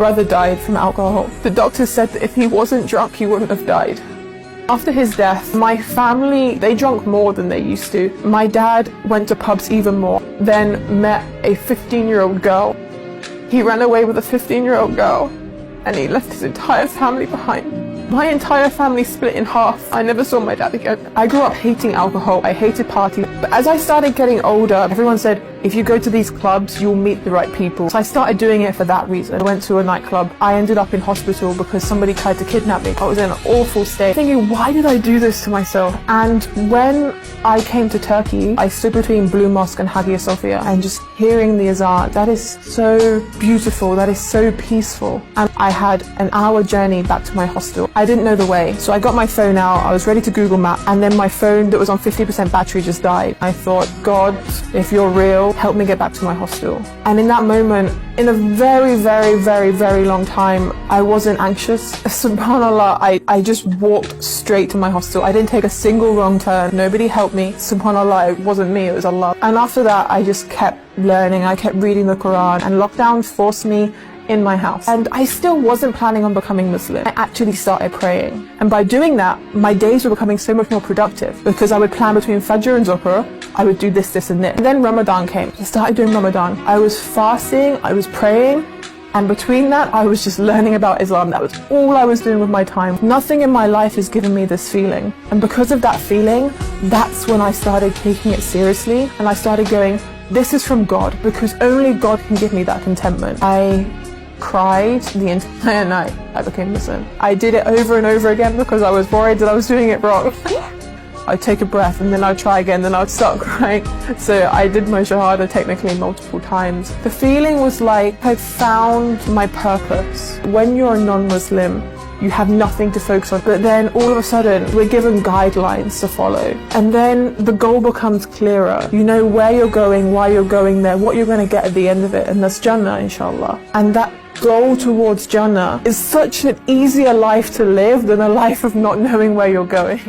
brother died from alcohol. The doctor said that if he wasn't drunk, he wouldn't have died. After his death, my family, they drank more than they used to. My dad went to pubs even more, then met a 15-year-old girl. He ran away with a 15-year-old girl, and he left his entire family behind. My entire family split in half. I never saw my dad again. I grew up hating alcohol. I hated parties. But as I started getting older, everyone said, if you go to these clubs, you'll meet the right people. So I started doing it for that reason. I went to a nightclub. I ended up in hospital because somebody tried to kidnap me. I was in an awful state, thinking, why did I do this to myself? And when I came to Turkey, I stood between Blue Mosque and Hagia Sophia, and just hearing the azan, that is so beautiful, that is so peaceful. And I had an hour journey back to my hostel. I didn't know the way, so I got my phone out, I was ready to Google Map, and then my phone that was on 50% battery just died. I thought, God, if you're real, help me get back to my hostel. And in that moment, in a very, very, very, very long time, I wasn't anxious. SubhanAllah, I just walked straight to my hostel. I didn't take a single wrong turn. Nobody helped me. SubhanAllah, it wasn't me, it was Allah. And after that, I just kept learning. I kept reading the Quran, and lockdown forced me in my house. And I still wasn't planning on becoming Muslim. I actually started praying. And by doing that, my days were becoming so much more productive, because I would plan between Fajr and Zuhr. I would do this, and this. And then Ramadan came. I started doing Ramadan. I was fasting, I was praying, and between that, I was just learning about Islam. That was all I was doing with my time. Nothing in my life has given me this feeling. And because of that feeling, that's when I started taking it seriously. And I started going, this is from God, because only God can give me that contentment. I cried the entire night I became Muslim. I did it over and over again because I was worried that I was doing it wrong. I'd take a breath and then I'd try again, then I'd start crying. So I did my Shahada technically multiple times. The feeling was like I found my purpose. When you're a non-Muslim, you have nothing to focus on, but then all of a sudden we're given guidelines to follow, and then the goal becomes clearer. You know where you're going, why you're going there, what you're going to get at the end of it, and that's Jannah, inshallah. And that goal towards Jannah is such an easier life to live than a life of not knowing where you're going.